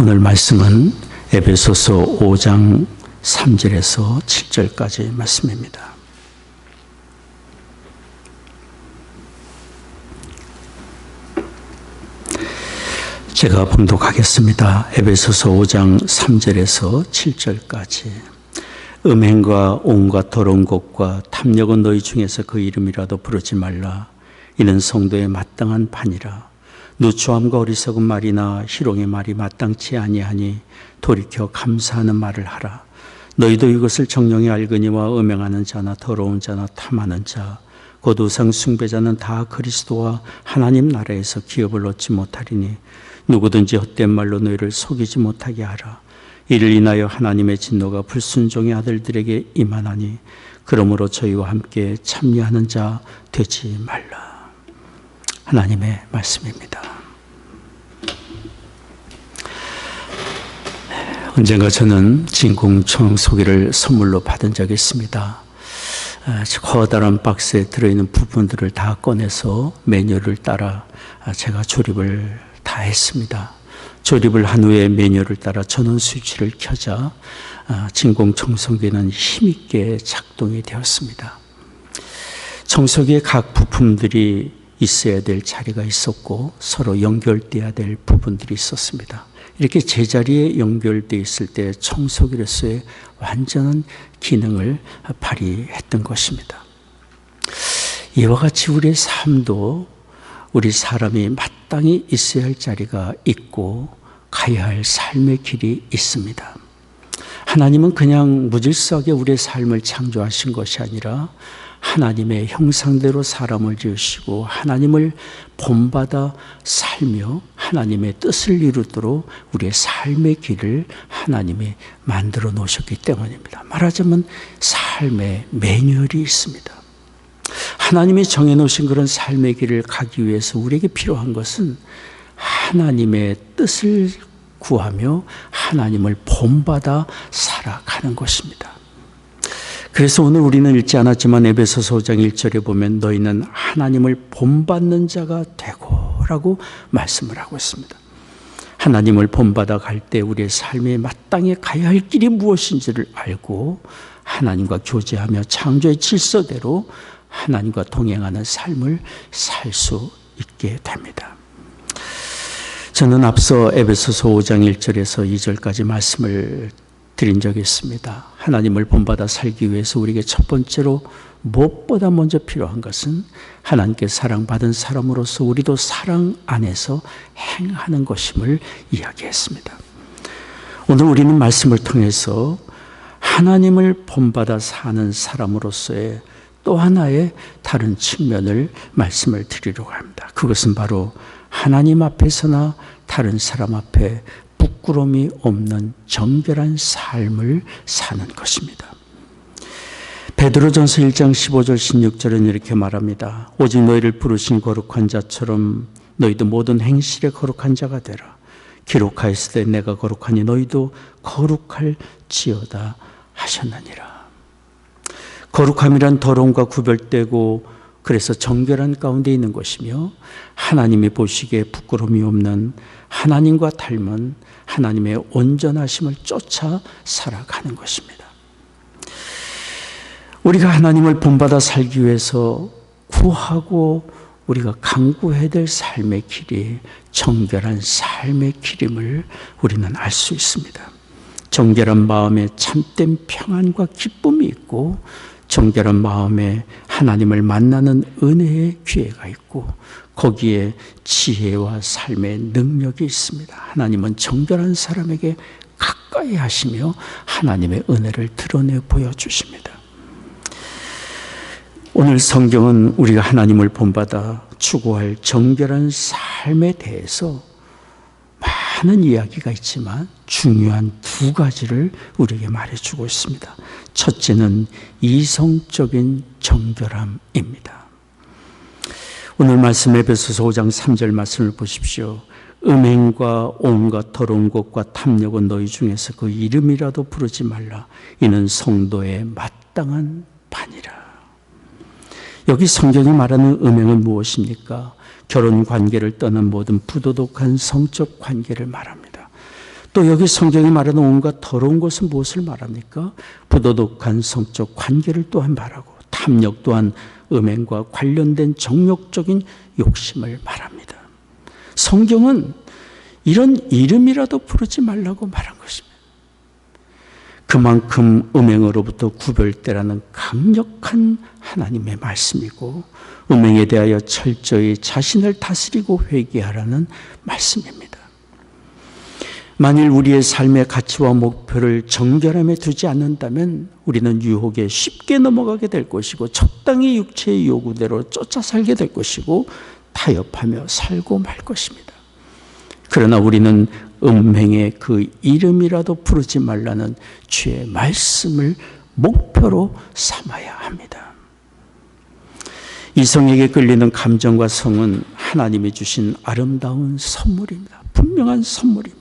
오늘 말씀은 에베소서 5장 3절에서 7절까지 말씀입니다. 제가 봉독하겠습니다. 에베소서 5장 3절에서 7절까지. 음행과 온갖 더러운 것과 탐욕은 너희 중에서 그 이름이라도 부르지 말라. 이는 성도의 마땅한 판이라. 누추함과 어리석은 말이나 희롱의 말이 마땅치 아니하니 돌이켜 감사하는 말을 하라. 너희도 이것을 정령이 알거니와 음행하는 자나 더러운 자나 탐하는 자 곧 우상 숭배자는 다 그리스도와 하나님 나라에서 기업을 얻지 못하리니 누구든지 헛된 말로 너희를 속이지 못하게 하라. 이를 인하여 하나님의 진노가 불순종의 아들들에게 임하나니 그러므로 저희와 함께 참여하는 자 되지 말라. 하나님의 말씀입니다. 언젠가 저는 진공청소기를 선물로 받은 적이 있습니다. 커다란 박스에 들어있는 부분들을 다 꺼내서 매뉴얼을 따라 제가 조립을 다 했습니다. 조립을 한 후에 매뉴얼을 따라 전원 스위치를 켜자 진공청소기는 힘있게 작동이 되었습니다. 청소기의 각 부품들이 있어야 될 자리가 있었고 서로 연결되어야 될 부분들이 있었습니다. 이렇게 제자리에 연결되어 있을 때 청소기로서의 완전한 기능을 발휘했던 것입니다. 이와 같이 우리의 삶도 우리 사람이 마땅히 있어야 할 자리가 있고 가야 할 삶의 길이 있습니다. 하나님은 그냥 무질서하게 우리의 삶을 창조하신 것이 아니라 하나님의 형상대로 사람을 지으시고 하나님을 본받아 살며 하나님의 뜻을 이루도록 우리의 삶의 길을 하나님이 만들어 놓으셨기 때문입니다. 말하자면 삶의 매뉴얼이 있습니다. 하나님이 정해놓으신 그런 삶의 길을 가기 위해서 우리에게 필요한 것은 하나님의 뜻을 구하며 하나님을 본받아 살아가는 것입니다. 그래서 오늘 우리는 읽지 않았지만 에베소서 5장 1절에 보면 너희는 하나님을 본받는 자가 되고 라고 말씀을 하고 있습니다. 하나님을 본받아 갈 때 우리의 삶에 마땅히 가야 할 길이 무엇인지를 알고 하나님과 교제하며 창조의 질서대로 하나님과 동행하는 삶을 살 수 있게 됩니다. 저는 앞서 에베소서 5장 1절에서 2절까지 말씀을 드린 적이 있습니다. 하나님을 본받아 살기 위해서 우리에게 첫 번째로 무엇보다 먼저 필요한 것은 하나님께 사랑받은 사람으로서 우리도 사랑 안에서 행하는 것임을 이야기했습니다. 오늘 우리는 말씀을 통해서 하나님을 본받아 사는 사람으로서의 또 하나의 다른 측면을 말씀을 드리려고 합니다. 그것은 바로 하나님 앞에서나 다른 사람 앞에 부끄러움이 없는 정결한 삶을 사는 것입니다. 베드로전서 1장 15절 16절은 이렇게 말합니다. 오직 너희를 부르신 거룩한 자처럼 너희도 모든 행실에 거룩한 자가 되라. 기록하였을 때 내가 거룩하니 너희도 거룩할지어다 하셨느니라. 거룩함이란 더러움과 구별되고 그래서 정결한 가운데 있는 것이며 하나님이 보시기에 부끄러움이 없는 하나님과 닮은 하나님의 온전하심을 쫓아 살아가는 것입니다. 우리가 하나님을 본받아 살기 위해서 구하고 우리가 강구해야 될 삶의 길이 정결한 삶의 길임을 우리는 알 수 있습니다. 정결한 마음에 참된 평안과 기쁨이 있고 정결한 마음에 하나님을 만나는 은혜의 기회가 있고 거기에 지혜와 삶의 능력이 있습니다. 하나님은 정결한 사람에게 가까이 하시며 하나님의 은혜를 드러내 보여주십니다. 오늘 성경은 우리가 하나님을 본받아 추구할 정결한 삶에 대해서 많은 이야기가 있지만 중요한 두 가지를 우리에게 말해주고 있습니다. 첫째는 이성적인 정결함입니다. 오늘 말씀 에베소서 5장 3절 말씀을 보십시오. 음행과 온갖 더러운 것과 탐욕은 너희 중에서 그 이름이라도 부르지 말라. 이는 성도의 마땅한 판이라. 여기 성경이 말하는 음행은 무엇입니까? 결혼 관계를 떠난 모든 부도덕한 성적 관계를 말합니다. 또 또 여기 성경이 말하는 온갖 더러운 것은 무엇을 말합니까? 부도덕한 성적 관계를 또한 말하고 탐욕 또한 음행과 관련된 정욕적인 욕심을 말합니다. 성경은 이런 이름이라도 부르지 말라고 말한 것입니다. 그만큼 음행으로부터 구별되라는 강력한 하나님의 말씀이고 음행에 대하여 철저히 자신을 다스리고 회개하라는 말씀입니다. 만일 우리의 삶의 가치와 목표를 정결함에 두지 않는다면 우리는 유혹에 쉽게 넘어가게 될 것이고 적당히 육체의 요구대로 쫓아 살게 될 것이고 타협하며 살고 말 것입니다. 그러나 우리는 음행의 그 이름이라도 부르지 말라는 주의 말씀을 목표로 삼아야 합니다. 이성에게 끌리는 감정과 성은 하나님이 주신 아름다운 선물입니다. 분명한 선물입니다.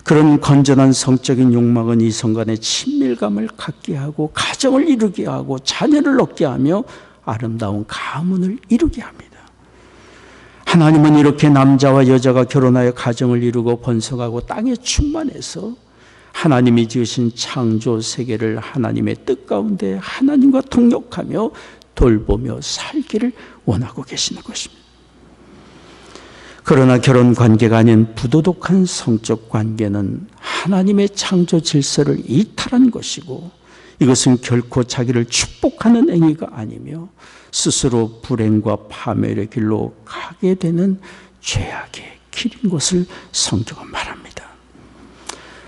그런 건전한 성적인 욕망은 이성 간의 친밀감을 갖게 하고 가정을 이루게 하고 자녀를 얻게 하며 아름다운 가문을 이루게 합니다. 하나님은 이렇게 남자와 여자가 결혼하여 가정을 이루고 번성하고 땅에 충만해서 하나님이 지으신 창조 세계를 하나님의 뜻 가운데 하나님과 동역하며 돌보며 살기를 원하고 계시는 것입니다. 그러나 결혼 관계가 아닌 부도덕한 성적 관계는 하나님의 창조 질서를 이탈한 것이고 이것은 결코 자기를 축복하는 행위가 아니며 스스로 불행과 파멸의 길로 가게 되는 죄악의 길인 것을 성경은 말합니다.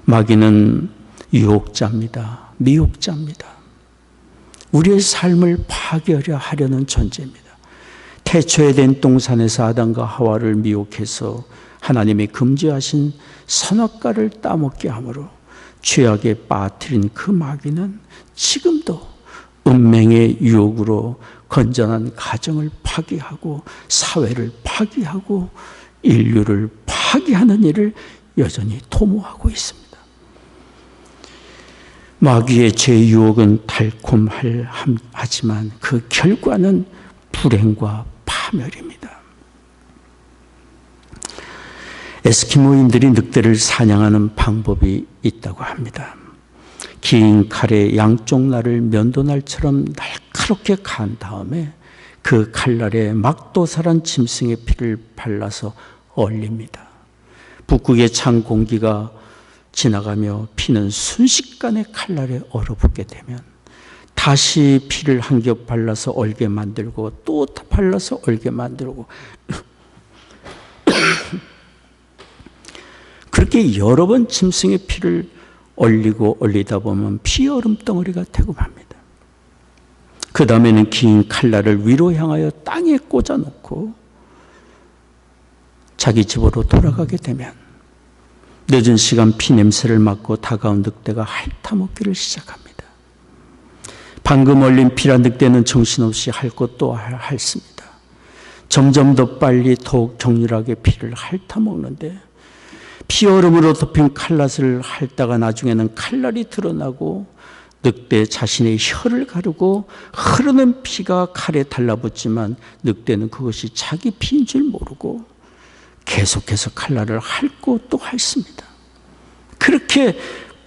마귀는 유혹자입니다. 미혹자입니다. 우리의 삶을 파괴하려 하려는 존재입니다. 태초에 된 동산에서 아담과 하와를 미혹해서 하나님이 금지하신 선악과를 따먹게 하므로 죄악에 빠뜨린 그 마귀는 지금도 음행의 유혹으로 건전한 가정을 파괴하고 사회를 파괴하고 인류를 파괴하는 일을 여전히 도모하고 있습니다. 마귀의 죄 유혹은 달콤하지만 그 결과는 불행과 파멸입니다. 에스키모인들이 늑대를 사냥하는 방법이 있다고 합니다. 긴 칼에 양쪽 날을 면도날처럼 날카롭게 간 다음에 그 칼날에 막도사란 짐승의 피를 발라서 얼립니다. 북극의 찬 공기가 지나가며 피는 순식간에 칼날에 얼어붙게 되면 다시 피를 한 겹 발라서 얼게 만들고 또 발라서 얼게 만들고 그렇게 여러 번 짐승의 피를 얼리다 보면 피얼음 덩어리가 되고 맙니다. 그 다음에는 긴 칼날을 위로 향하여 땅에 꽂아놓고 자기 집으로 돌아가게 되면 늦은 시간 피 냄새를 맡고 다가온 늑대가 핥아먹기를 시작합니다. 방금 얼린 피란 늑대는 정신없이 핥고 또 핥습니다. 점점 더 빨리 더욱 격렬하게 피를 핥아먹는데 피얼음으로 덮인 칼날을 핥다가 나중에는 칼날이 드러나고 늑대 자신의 혀를 가르고 흐르는 피가 칼에 달라붙지만 늑대는 그것이 자기 피인 줄 모르고 계속해서 칼날을 핥고 또 핥습니다. 그렇게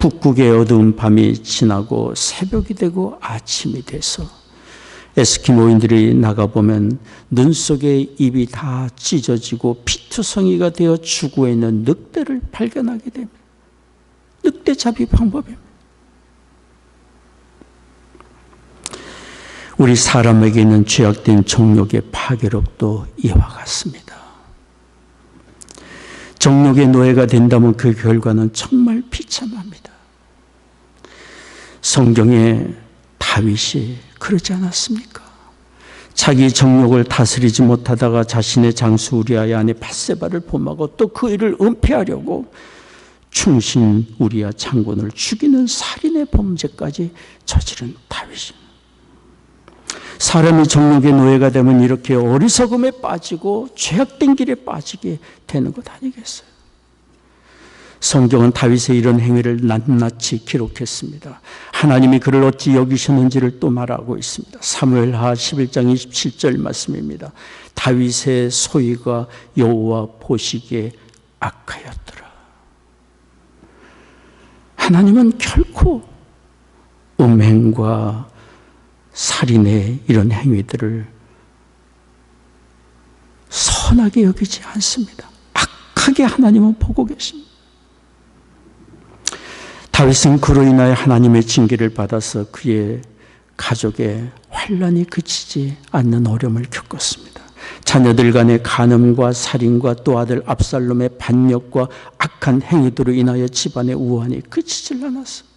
북극의 어두운 밤이 지나고 새벽이 되고 아침이 돼서 에스키모인들이 나가보면 눈 속에 입이 다 찢어지고 피투성이가 되어 죽어 있는 늑대를 발견하게 됩니다. 늑대잡이 방법입니다. 우리 사람에게 있는 죄악된 정욕의 파괴력도 이와 같습니다. 정욕의 노예가 된다면 그 결과는 정말 비참합니다. 성경에 다윗이 그러지 않았습니까? 자기 정욕을 다스리지 못하다가 자신의 장수 우리아의 아내 밧세바를 범하고 또 그 일을 은폐하려고 충신 우리아 장군을 죽이는 살인의 범죄까지 저지른 다윗입니다. 사람이 정욕의 노예가 되면 이렇게 어리석음에 빠지고 죄악된 길에 빠지게 되는 것 아니겠어요? 성경은 다윗의 이런 행위를 낱낱이 기록했습니다. 하나님이 그를 어찌 여기셨는지를 또 말하고 있습니다. 사무엘하 11장 27절 말씀입니다. 다윗의 소위가 여호와 보시기에 악하였더라. 하나님은 결코 음행과 살인의 이런 행위들을 선하게 여기지 않습니다. 악하게 하나님은 보고 계십니다. 다윗은 그로 인하여 하나님의 징계를 받아서 그의 가족의 환난이 그치지 않는 어려움을 겪었습니다. 자녀들 간의 간음과 살인과 또 아들 압살롬의 반역과 악한 행위들로 인하여 집안의 우환이 그치질 않았습니다.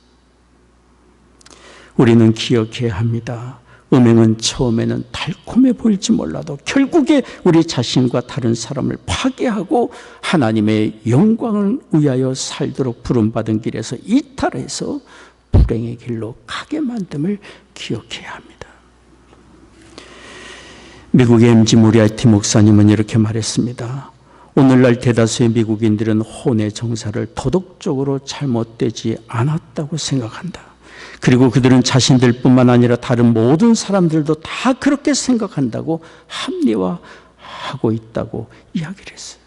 우리는 기억해야 합니다. 음행은 처음에는 달콤해 보일지 몰라도 결국에 우리 자신과 다른 사람을 파괴하고 하나님의 영광을 위하여 살도록 부름받은 길에서 이탈해서 불행의 길로 가게 만듦을 기억해야 합니다. 미국의 MG 모리아티 목사님은 이렇게 말했습니다. 오늘날 대다수의 미국인들은 혼의 정사를 도덕적으로 잘못되지 않았다고 생각한다. 그리고 그들은 자신들뿐만 아니라 다른 모든 사람들도 다 그렇게 생각한다고 합리화하고 있다고 이야기를 했어요.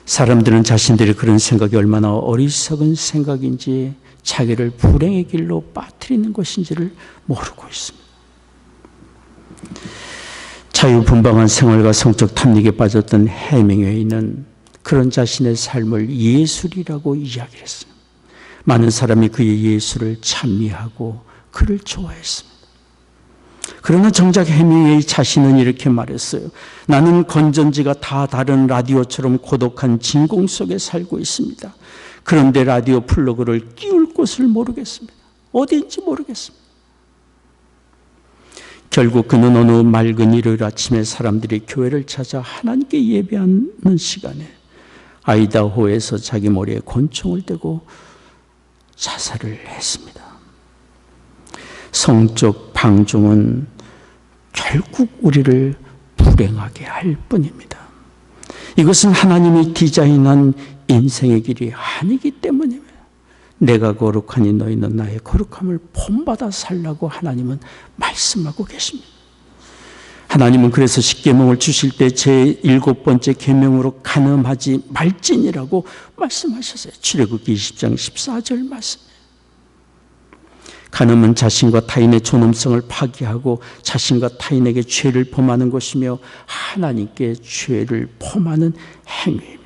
사람들은 자신들이 그런 생각이 얼마나 어리석은 생각인지, 자기를 불행의 길로 빠뜨리는 것인지를 모르고 있습니다. 자유분방한 생활과 성적 탐닉에 빠졌던 해밍웨이는 그런 자신의 삶을 예술이라고 이야기를 했어요. 많은 사람이 그의 예술을 찬미하고 그를 좋아했습니다. 그러나 정작 해밍웨이 자신은 이렇게 말했어요. 나는 건전지가 다 다른 라디오처럼 고독한 진공 속에 살고 있습니다. 그런데 라디오 플러그를 끼울 곳을 모르겠습니다. 어디인지 모르겠습니다. 결국 그는 어느 맑은 일요일 아침에 사람들이 교회를 찾아 하나님께 예배하는 시간에 아이다호에서 자기 머리에 권총을 대고 자살을 했습니다. 성적 방종은 결국 우리를 불행하게 할 뿐입니다. 이것은 하나님이 디자인한 인생의 길이 아니기 때문입니다. 내가 거룩하니 너희는 나의 거룩함을 본받아 살라고 하나님은 말씀하고 계십니다. 하나님은 그래서 십계명을 주실 때 제7번째 계명으로 간음하지 말지니라고 말씀하셨어요. 출애굽기 20장 14절 말씀이에요. 간음은 자신과 타인의 존엄성을 파괴하고 자신과 타인에게 죄를 범하는 것이며 하나님께 죄를 범하는 행위입니다.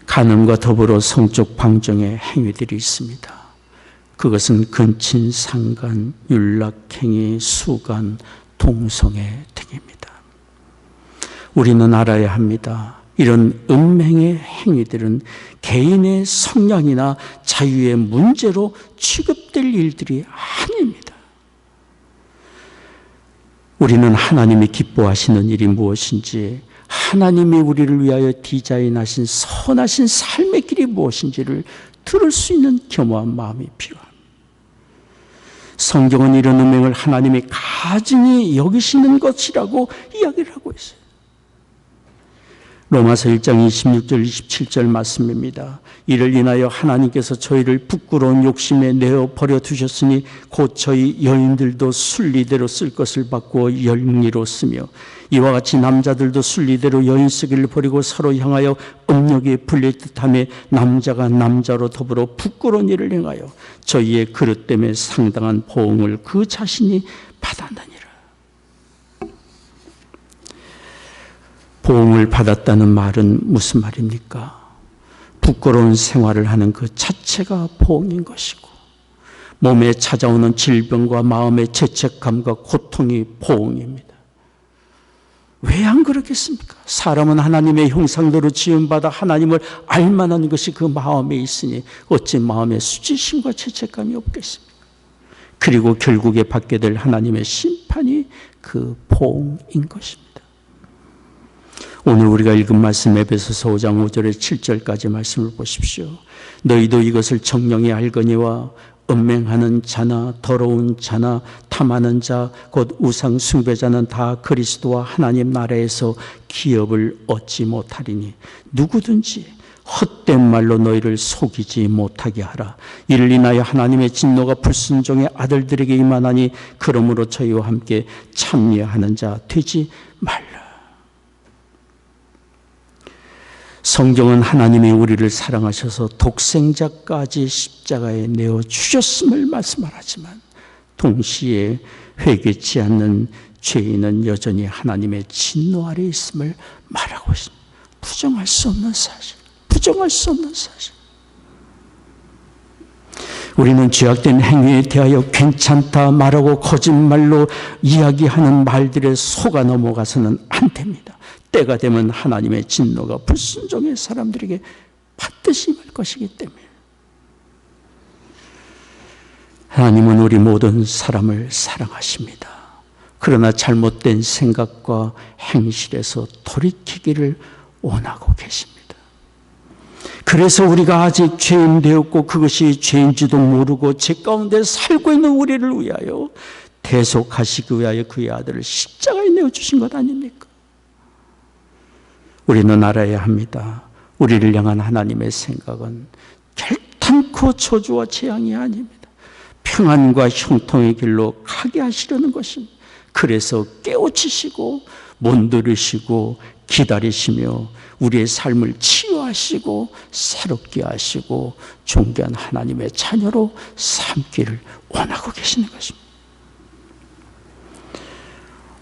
간음과 더불어 성적 방종의 행위들이 있습니다. 그것은 근친, 상간, 윤락행위, 수간, 동성애 등입니다. 우리는 알아야 합니다. 이런 음행의 행위들은 개인의 성향이나 자유의 문제로 취급될 일들이 아닙니다. 우리는 하나님이 기뻐하시는 일이 무엇인지, 하나님이 우리를 위하여 디자인하신 선하신 삶의 길이 무엇인지를 들을 수 있는 겸허한 마음이 필요합니다. 성경은 이런 음행을 하나님이 가증히 여기시는 것이라고 이야기를 하고 있어요. 로마서 1장 26절 27절 말씀입니다. 이를 인하여 하나님께서 저희를 부끄러운 욕심에 내어 버려 두셨으니 곧 저희 여인들도 순리대로 쓸 것을 바꾸어 영리로 쓰며 이와 같이 남자들도 순리대로 여인 쓰기를 버리고 서로 향하여 음욕에 풀릴 듯하며 남자가 남자로 더불어 부끄러운 일을 행하여 저희의 그릇 때문에 상당한 보응을 그 자신이 받았느니라. 보응을 받았다는 말은 무슨 말입니까? 부끄러운 생활을 하는 그 자체가 보응인 것이고, 몸에 찾아오는 질병과 마음의 죄책감과 고통이 보응입니다. 왜 안 그렇겠습니까? 사람은 하나님의 형상대로 지음받아 하나님을 알만한 것이 그 마음에 있으니 어찌 마음에 수치심과 죄책감이 없겠습니까? 그리고 결국에 받게 될 하나님의 심판이 그 보응인 것입니다. 오늘 우리가 읽은 말씀 에베소서 5장 5절에 7절까지 말씀을 보십시오. 너희도 이것을 정령이 알거니와 음행하는 자나 더러운 자나 탐하는 자 곧 우상 숭배자는 다 그리스도와 하나님 나라에서 기업을 얻지 못하리니 누구든지 헛된 말로 너희를 속이지 못하게 하라. 이를 인하여 하나님의 진노가 불순종의 아들들에게 임하나니 그러므로 저희와 함께 참여하는 자 되지 말라. 성경은 하나님이 우리를 사랑하셔서 독생자까지 십자가에 내어 주셨음을 말씀하지만 동시에 회개치 않는 죄인은 여전히 하나님의 진노 아래 있음을 말하고 있습니다. 부정할 수 없는 사실, 부정할 수 없는 사실. 우리는 죄악된 행위에 대하여 괜찮다 말하고 거짓말로 이야기하는 말들에 속아 넘어가서는 안 됩니다. 때가 되면 하나님의 진노가 불순종의 사람들에게 반드시 임할 것이기 때문에 하나님은 우리 모든 사람을 사랑하십니다. 그러나 잘못된 생각과 행실에서 돌이키기를 원하고 계십니다. 그래서 우리가 아직 죄인 되었고 그것이 죄인지도 모르고 죄 가운데 살고 있는 우리를 위하여 대속하시기 위하여 그의 아들을 십자가에 내어주신 것 아닙니까? 우리는 알아야 합니다. 우리를 향한 하나님의 생각은 결단코 저주와 재앙이 아닙니다. 평안과 형통의 길로 가게 하시려는 것입니다. 그래서 깨우치시고 못 들으시고 기다리시며 우리의 삶을 치유하시고 새롭게 하시고 존귀한 하나님의 자녀로 삼기를 원하고 계시는 것입니다.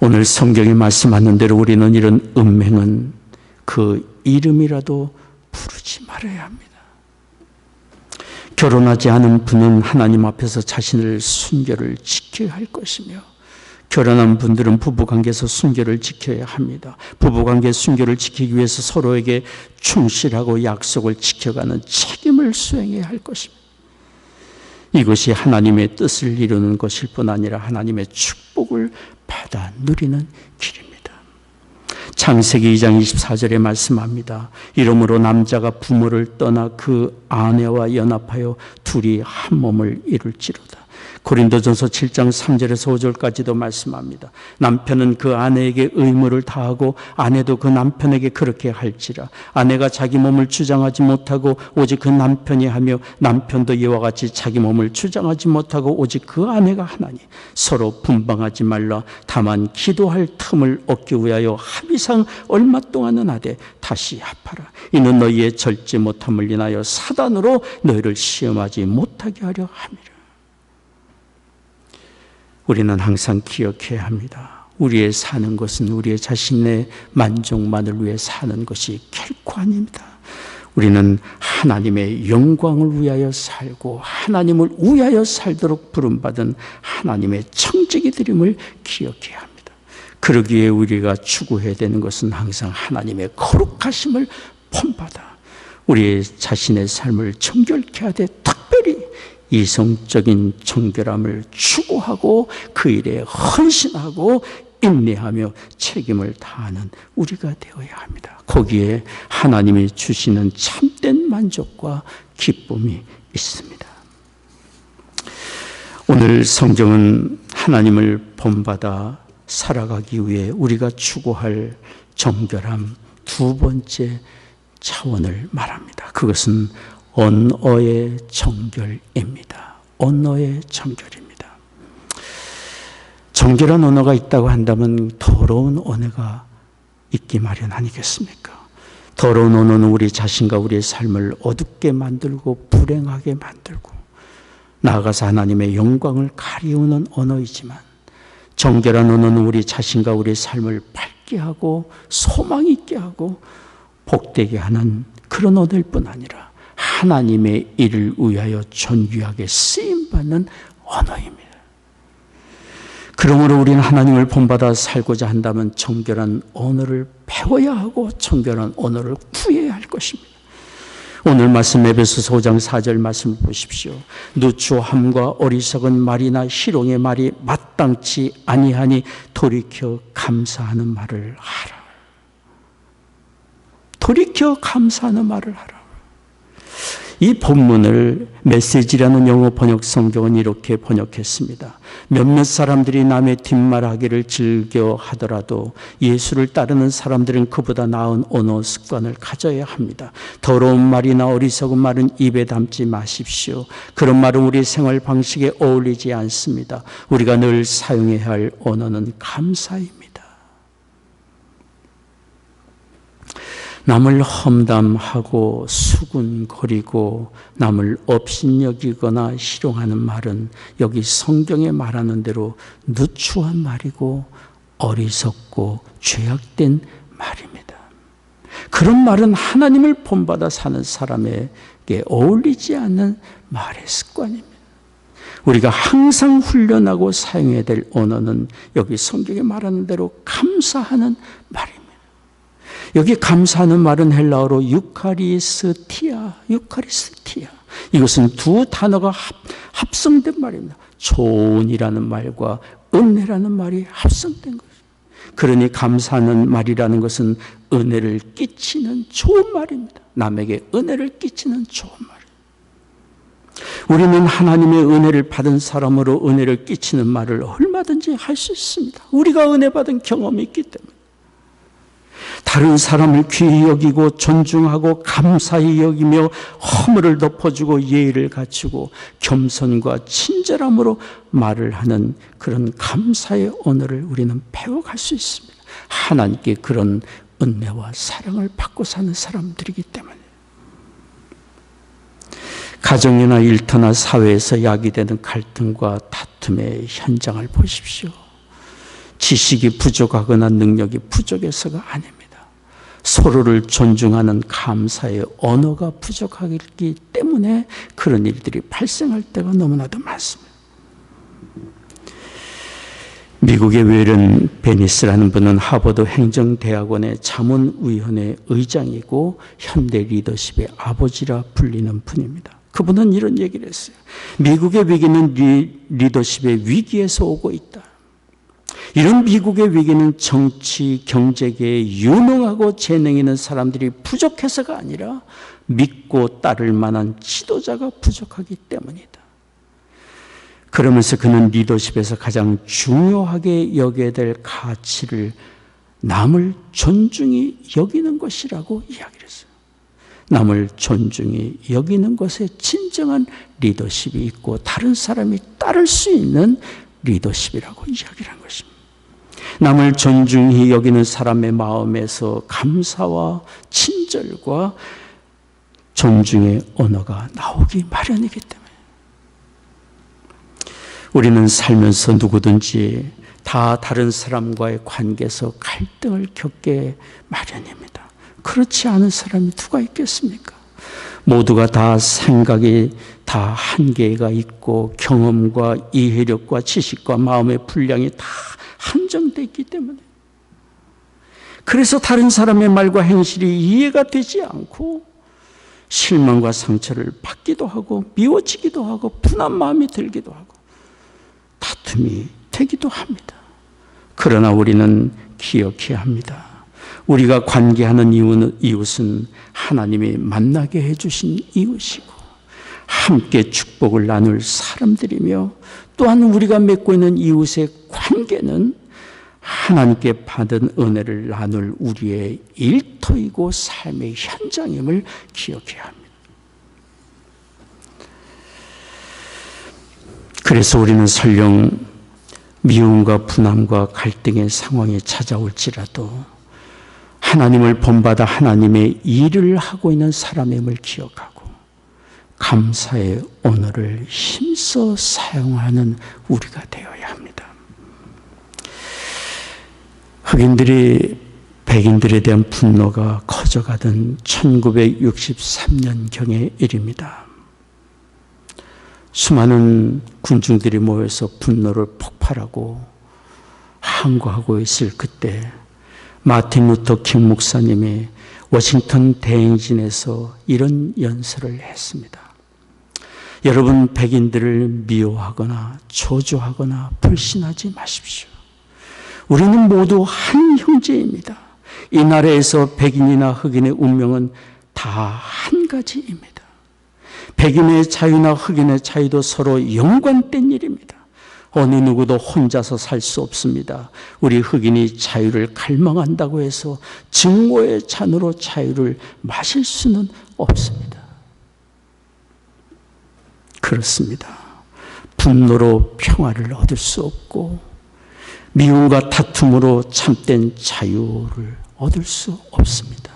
오늘 성경이 말씀하는 대로 우리는 이런 음행은 그 이름이라도 부르지 말아야 합니다. 결혼하지 않은 분은 하나님 앞에서 자신을 순결을 지켜야 할 것이며 결혼한 분들은 부부관계에서 순결을 지켜야 합니다. 부부관계 순결을 지키기 위해서 서로에게 충실하고 약속을 지켜가는 책임을 수행해야 할 것입니다. 이것이 하나님의 뜻을 이루는 것일 뿐 아니라 하나님의 축복을 받아 누리는 길입니다. 창세기 2장 24절에 말씀합니다. 이러므로 남자가 부모를 떠나 그 아내와 연합하여 둘이 한 몸을 이룰지로다. 고린도전서 7장 3절에서 5절까지도 말씀합니다. 남편은 그 아내에게 의무를 다하고 아내도 그 남편에게 그렇게 할지라. 아내가 자기 몸을 주장하지 못하고 오직 그 남편이 하며 남편도 이와 같이 자기 몸을 주장하지 못하고 오직 그 아내가 하나니 서로 분방하지 말라. 다만 기도할 틈을 얻기 위하여 합의상 얼마 동안은 하되 다시 합하라. 이는 너희의 절제 못함을 인하여 사단으로 너희를 시험하지 못하게 하려 함이라. 우리는 항상 기억해야 합니다. 우리의 사는 것은 우리의 자신의 만족만을 위해 사는 것이 결코 아닙니다. 우리는 하나님의 영광을 위하여 살고 하나님을 위하여 살도록 부름받은 하나님의 청지기들임을 기억해야 합니다. 그러기에 우리가 추구해야 되는 것은 항상 하나님의 거룩하심을 본받아 우리의 자신의 삶을 정결케 하되 특별히 이성적인 정결함을 추구하고 그 일에 헌신하고 인내하며 책임을 다하는 우리가 되어야 합니다. 거기에 하나님이 주시는 참된 만족과 기쁨이 있습니다. 오늘 성경은 하나님을 본받아 살아가기 위해 우리가 추구할 정결함 두 번째 차원을 말합니다. 그것은 언어의 정결입니다. 언어의 정결입니다. 정결한 언어가 있다고 한다면 더러운 언어가 있기 마련 아니겠습니까? 더러운 언어는 우리 자신과 우리의 삶을 어둡게 만들고 불행하게 만들고 나아가서 하나님의 영광을 가리우는 언어이지만 정결한 언어는 우리 자신과 우리의 삶을 밝게 하고 소망 있게 하고 복되게 하는 그런 언어일 뿐 아니라 하나님의 일을 위하여 존귀하게 쓰임받는 언어입니다. 그러므로 우리는 하나님을 본받아 살고자 한다면 정결한 언어를 배워야 하고 정결한 언어를 구해야 할 것입니다. 오늘 말씀 에베소서 5장 4절 말씀을 보십시오. 누추함과 어리석은 말이나 희롱의 말이 마땅치 아니하니 돌이켜 감사하는 말을 하라. 돌이켜 감사하는 말을 하라. 이 본문을 메시지라는 영어 번역 성경은 이렇게 번역했습니다. 몇몇 사람들이 남의 뒷말하기를 즐겨 하더라도 예수를 따르는 사람들은 그보다 나은 언어 습관을 가져야 합니다. 더러운 말이나 어리석은 말은 입에 담지 마십시오. 그런 말은 우리 생활 방식에 어울리지 않습니다. 우리가 늘 사용해야 할 언어는 감사입니다. 남을 험담하고 수군거리고 남을 업신여기거나 희롱하는 말은 여기 성경에 말하는 대로 누추한 말이고 어리석고 죄악된 말입니다. 그런 말은 하나님을 본받아 사는 사람에게 어울리지 않는 말의 습관입니다. 우리가 항상 훈련하고 사용해야 될 언어는 여기 성경에 말하는 대로 감사하는 말입니다. 여기 감사하는 말은 헬라어로 유카리스티아. 이것은 두 단어가 합성된 말입니다. 좋은이라는 말과 은혜라는 말이 합성된 것입니다. 그러니 감사하는 말이라는 것은 은혜를 끼치는 좋은 말입니다. 남에게 은혜를 끼치는 좋은 말입니다. 우리는 하나님의 은혜를 받은 사람으로 은혜를 끼치는 말을 얼마든지 할 수 있습니다. 우리가 은혜 받은 경험이 있기 때문에. 다른 사람을 귀히 여기고 존중하고 감사히 여기며 허물을 덮어주고 예의를 갖추고 겸손과 친절함으로 말을 하는 그런 감사의 언어를 우리는 배워갈 수 있습니다. 하나님께 그런 은혜와 사랑을 받고 사는 사람들이기 때문에. 가정이나 일터나 사회에서 야기되는 갈등과 다툼의 현장을 보십시오. 지식이 부족하거나 능력이 부족해서가 아닙니다. 서로를 존중하는 감사의 언어가 부족하기 때문에 그런 일들이 발생할 때가 너무나도 많습니다. 미국의 웨런 베니스라는 분은 하버드 행정대학원의 자문위원회 의장이고 현대 리더십의 아버지라 불리는 분입니다. 그분은 이런 얘기를 했어요. 미국의 위기는 리더십의 위기에서 오고 있다. 이런 미국의 위기는 정치, 경제계에 유능하고 재능 있는 사람들이 부족해서가 아니라 믿고 따를 만한 지도자가 부족하기 때문이다. 그러면서 그는 리더십에서 가장 중요하게 여겨야 될 가치를 남을 존중히 여기는 것이라고 이야기를 했어요. 남을 존중히 여기는 것에 진정한 리더십이 있고 다른 사람이 따를 수 있는 리더십이라고 이야기를 한 것입니다. 남을 존중히 여기는 사람의 마음에서 감사와 친절과 존중의 언어가 나오기 마련이기 때문에 우리는 살면서 누구든지 다 다른 사람과의 관계에서 갈등을 겪게 마련입니다. 그렇지 않은 사람이 누가 있겠습니까? 모두가 다 생각이 다 한계가 있고 경험과 이해력과 지식과 마음의 분량이 다 한정되어 있기 때문에 그래서 다른 사람의 말과 행실이 이해가 되지 않고 실망과 상처를 받기도 하고 미워지기도 하고 분한 마음이 들기도 하고 다툼이 되기도 합니다. 그러나 우리는 기억해야 합니다. 우리가 관계하는 이웃은 하나님이 만나게 해주신 이웃이고 함께 축복을 나눌 사람들이며 또한 우리가 맺고 있는 이웃의 관계는 하나님께 받은 은혜를 나눌 우리의 일터이고 삶의 현장임을 기억해야 합니다. 그래서 우리는 설령 미움과 분함과 갈등의 상황이 찾아올지라도 하나님을 본받아 하나님의 일을 하고 있는 사람임을 기억하고 감사의 언어를 힘써 사용하는 우리가 되어야 합니다. 흑인들이 백인들에 대한 분노가 커져가던 1963년경의 일입니다. 수많은 군중들이 모여서 분노를 폭발하고 항거하고 있을 그때 마틴 루터 킹 목사님이 워싱턴 대행진에서 이런 연설을 했습니다. 여러분, 백인들을 미워하거나 저주하거나 불신하지 마십시오. 우리는 모두 한 형제입니다. 이 나라에서 백인이나 흑인의 운명은 다 한 가지입니다. 백인의 자유나 흑인의 자유도 서로 연관된 일입니다. 어느 누구도 혼자서 살 수 없습니다. 우리 흑인이 자유를 갈망한다고 해서 증오의 잔으로 자유를 마실 수는 없습니다. 그렇습니다. 분노로 평화를 얻을 수 없고 미움과 다툼으로 참된 자유를 얻을 수 없습니다.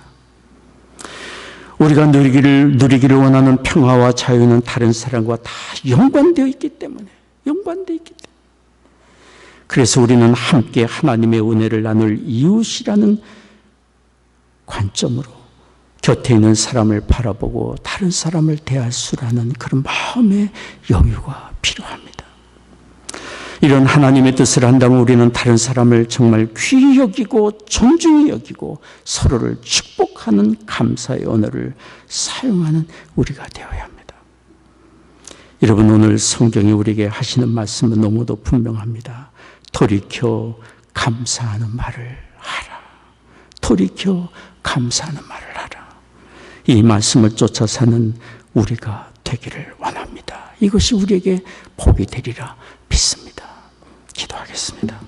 우리가 누리기를 원하는 평화와 자유는 다른 사람과 다 연관되어 있기 때문에 그래서 우리는 함께 하나님의 은혜를 나눌 이웃이라는 관점으로 곁에 있는 사람을 바라보고 다른 사람을 대할 수라는 그런 마음의 여유가 필요합니다. 이런 하나님의 뜻을 한다면 우리는 다른 사람을 정말 귀히 여기고 존중히 여기고 서로를 축복하는 감사의 언어를 사용하는 우리가 되어야 합니다. 여러분, 오늘 성경이 우리에게 하시는 말씀은 너무도 분명합니다. 돌이켜 감사하는 말을 하라. 돌이켜 감사하는 말을 하라. 이 말씀을 쫓아 사는 우리가 되기를 원합니다. 이것이 우리에게 복이 되리라 믿습니다. 기도하겠습니다.